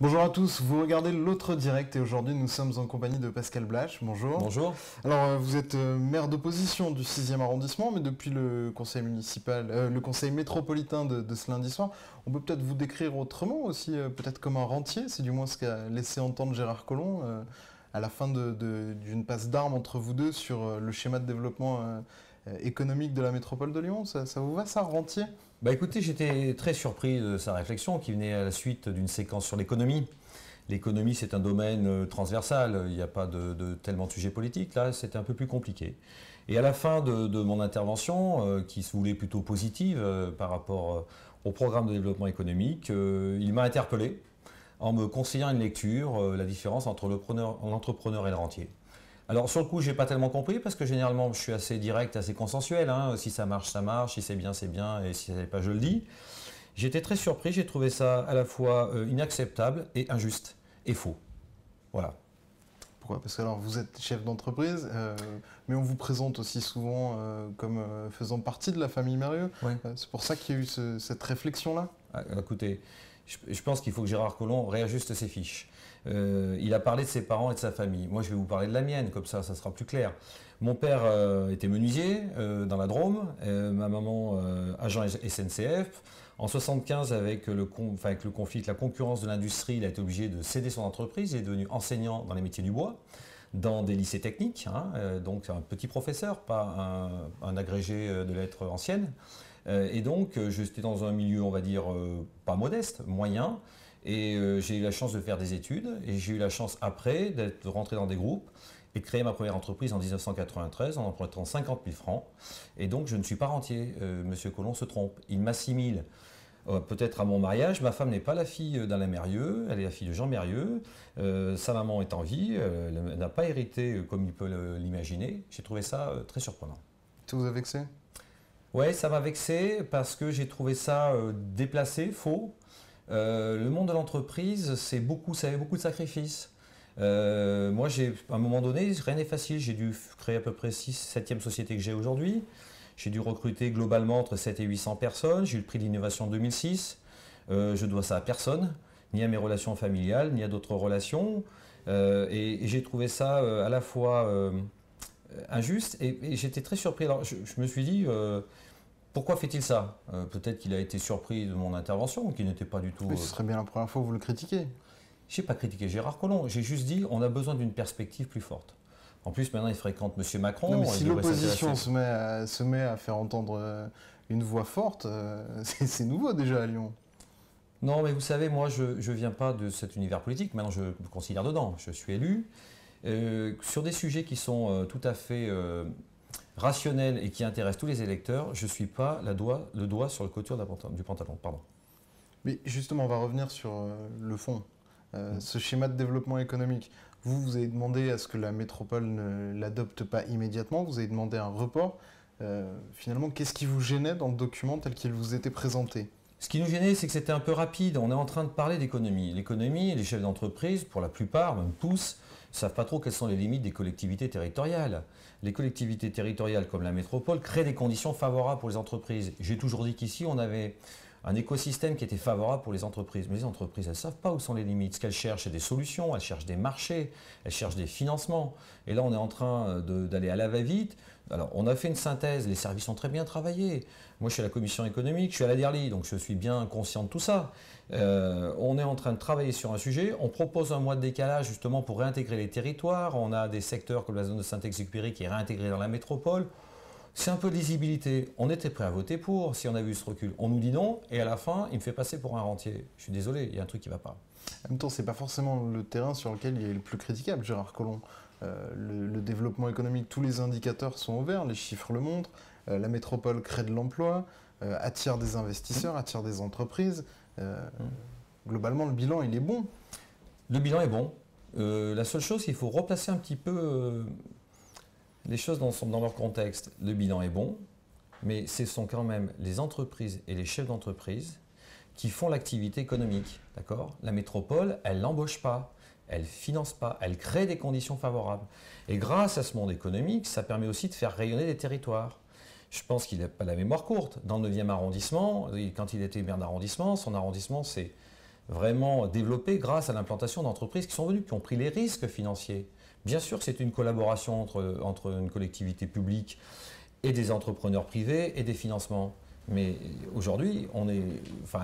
Bonjour à tous, vous regardez l'autre direct et aujourd'hui nous sommes en compagnie de Pascal Blache. Bonjour. Bonjour. Alors vous êtes maire d'opposition du 6e arrondissement, mais depuis le conseil municipal, le conseil métropolitain de ce lundi soir, on peut peut-être vous décrire autrement aussi, peut-être comme un rentier, c'est du moins ce qu'a laissé entendre Gérard Collomb à la fin d'une passe d'armes entre vous deux sur le schéma de développement économique de la métropole de Lyon. Ça vous va ça, rentier ? Bah écoutez, j'étais très surpris de sa réflexion qui venait à la suite d'une séquence sur l'économie. L'économie, c'est un domaine transversal, il n'y a pas de tellement de sujets politiques. Là, c'était un peu plus compliqué. Et à la fin de mon intervention, qui se voulait plutôt positive par rapport au programme de développement économique, il m'a interpellé en me conseillant une lecture, la différence entre l'entrepreneur et le rentier. Alors sur le coup, je n'ai pas tellement compris parce que généralement, je suis assez direct, assez consensuel. Si ça marche, ça marche. Si c'est bien, et si ça n'est pas, je le dis. J'étais très surpris, j'ai trouvé ça à la fois inacceptable et injuste et faux. Voilà. Pourquoi ? Parce que alors vous êtes chef d'entreprise, mais on vous présente aussi souvent comme faisant partie de la famille Mérieux. Oui. C'est pour ça qu'il y a eu cette réflexion-là ? Écoutez, je pense qu'il faut que Gérard Collomb réajuste ses fiches. Il a parlé de ses parents et de sa famille. Moi, je vais vous parler de la mienne, comme ça sera plus clair. Mon père était menuisier dans la Drôme, ma maman agent SNCF. En 1975, avec le conflit, la concurrence de l'industrie, il a été obligé de céder son entreprise. Il est devenu enseignant dans les métiers du bois, dans des lycées techniques. Donc, un petit professeur, pas un agrégé de lettres anciennes. Et donc, j'étais dans un milieu, on va dire, pas modeste, moyen. Et j'ai eu la chance de faire des études et j'ai eu la chance après de rentrer dans des groupes et de créer ma première entreprise en 1993 en empruntant 50 000 francs. Et donc je ne suis pas rentier, Monsieur Collomb se trompe. Il m'assimile peut-être à mon mariage. Ma femme n'est pas la fille d'Alain Mérieux, elle est la fille de Jean Mérieux. Sa maman est en vie, elle n'a pas hérité comme il peut l'imaginer. J'ai trouvé ça très surprenant. Ça vous a vexé ? Oui, ça m'a vexé parce que j'ai trouvé ça déplacé, faux. Le monde de l'entreprise, ça avait beaucoup de sacrifices. Moi, à un moment donné, rien n'est facile. J'ai dû créer à peu près 7e société que j'ai aujourd'hui. J'ai dû recruter globalement entre 7 et 800 personnes. J'ai eu le prix de l'innovation en 2006. Je dois ça à personne, ni à mes relations familiales, ni à d'autres relations. Et j'ai trouvé ça à la fois injuste et j'étais très surpris. Alors, je me suis dit... pourquoi fait-il ça ? Peut-être qu'il a été surpris de mon intervention, qu'il n'était pas du tout... Mais ce serait bien la première fois que vous le critiquez. Je n'ai pas critiqué Gérard Collomb, j'ai juste dit on a besoin d'une perspective plus forte. En plus, maintenant, il fréquente M. Macron. Non, mais si l'opposition se met à faire entendre une voix forte, c'est nouveau déjà à Lyon. Non, mais vous savez, moi, je ne viens pas de cet univers politique. Maintenant, je me considère dedans. Je suis élu. Sur des sujets qui sont tout à fait... rationnel et qui intéresse tous les électeurs, je ne suis pas le doigt sur le couture du pantalon. Pardon. Mais justement, on va revenir sur le fond. Ce schéma de développement économique, vous avez demandé à ce que la métropole ne l'adopte pas immédiatement, vous avez demandé un report. Finalement, qu'est-ce qui vous gênait dans le document tel qu'il vous était présenté ? Ce qui nous gênait, c'est que c'était un peu rapide. On est en train de parler d'économie. L'économie, les chefs d'entreprise, pour la plupart, même tous, ne savent pas trop quelles sont les limites des collectivités territoriales. Les collectivités territoriales, comme la métropole, créent des conditions favorables pour les entreprises. J'ai toujours dit qu'ici, on avait un écosystème qui était favorable pour les entreprises. Mais les entreprises, elles ne savent pas où sont les limites. Ce qu'elles cherchent, c'est des solutions, elles cherchent des marchés, elles cherchent des financements. Et là, on est en train d'aller à la va-vite. Alors, on a fait une synthèse, les services ont très bien travaillé. Moi, je suis à la commission économique, je suis à la DIRLI, donc je suis bien conscient de tout ça. On est en train de travailler sur un sujet. On propose un mois de décalage justement pour réintégrer les territoires. On a des secteurs comme la zone de Saint-Exupéry qui est réintégrée dans la métropole. C'est un peu de lisibilité. On était prêt à voter pour si on avait eu ce recul. On nous dit non et à la fin, il me fait passer pour un rentier. Je suis désolé, il y a un truc qui ne va pas. En même temps, ce n'est pas forcément le terrain sur lequel il est le plus critiquable, Gérard Collomb. Le développement économique, tous les indicateurs sont au vert, les chiffres le montrent. La métropole crée de l'emploi, attire des investisseurs, attire des entreprises. Globalement, le bilan, il est bon. Le bilan est bon. La seule chose, c'est qu'il faut replacer un petit peu les choses dans leur contexte. Le bilan est bon, mais ce sont quand même les entreprises et les chefs d'entreprise qui font l'activité économique. D'accord ? La métropole, elle n'embauche pas, elle ne finance pas, elle crée des conditions favorables. Et grâce à ce monde économique, ça permet aussi de faire rayonner les territoires. Je pense qu'il n'a pas la mémoire courte. Dans le 9e arrondissement, quand il était maire d'arrondissement, son arrondissement, c'est vraiment développé grâce à l'implantation d'entreprises qui sont venues, qui ont pris les risques financiers. Bien sûr que c'est une collaboration entre une collectivité publique et des entrepreneurs privés et des financements. Mais aujourd'hui,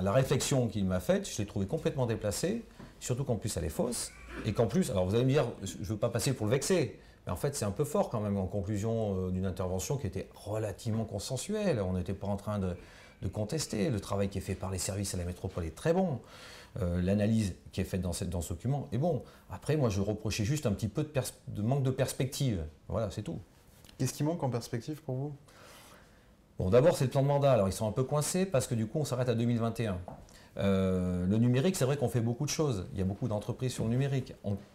la réflexion qu'il m'a faite, je l'ai trouvée complètement déplacée, surtout qu'en plus elle est fausse, et qu'en plus, alors vous allez me dire, je ne veux pas passer pour le vexer, mais en fait c'est un peu fort quand même en conclusion d'une intervention qui était relativement consensuelle. On n'était pas en train de contester. Le travail qui est fait par les services à la métropole est très bon. L'analyse qui est faite dans ce document est bon. Après, moi je reprochais juste un petit peu de manque de perspective. Voilà, c'est tout. Qu'est-ce qui manque en perspective pour vous? Bon, d'abord, c'est le plan de mandat. Alors, ils sont un peu coincés parce que du coup, on s'arrête à 2021. Le numérique, c'est vrai qu'on fait beaucoup de choses. Il y a beaucoup d'entreprises sur le numérique.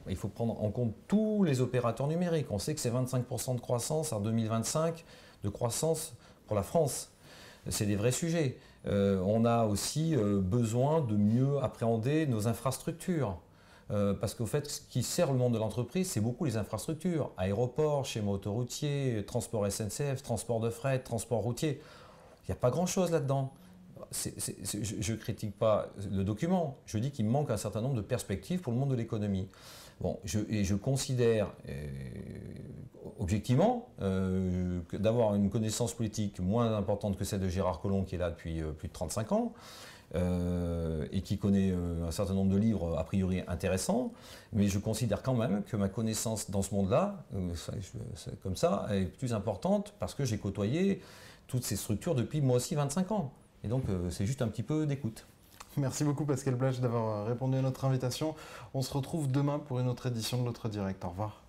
Il faut prendre en compte tous les opérateurs numériques. On sait que c'est 25% de croissance en 2025, de croissance pour la France. C'est des vrais sujets. On a aussi besoin de mieux appréhender nos infrastructures. Parce qu'au fait, ce qui sert le monde de l'entreprise, c'est beaucoup les infrastructures. Aéroports, schéma autoroutier, transport SNCF, transport de fret, transport routier. Il n'y a pas grand-chose là-dedans. Je ne critique pas le document, je dis qu'il manque un certain nombre de perspectives pour le monde de l'économie. Bon, je considère objectivement d'avoir une connaissance politique moins importante que celle de Gérard Collomb qui est là depuis plus de 35 ans, et qui connaît un certain nombre de livres a priori intéressants, mais je considère quand même que ma connaissance dans ce monde-là, comme ça, est plus importante parce que j'ai côtoyé toutes ces structures depuis moi aussi 25 ans. Et donc c'est juste un petit peu d'écoute. Merci beaucoup Pascal Blache d'avoir répondu à notre invitation. On se retrouve demain pour une autre édition de l'Autre Direct. Au revoir.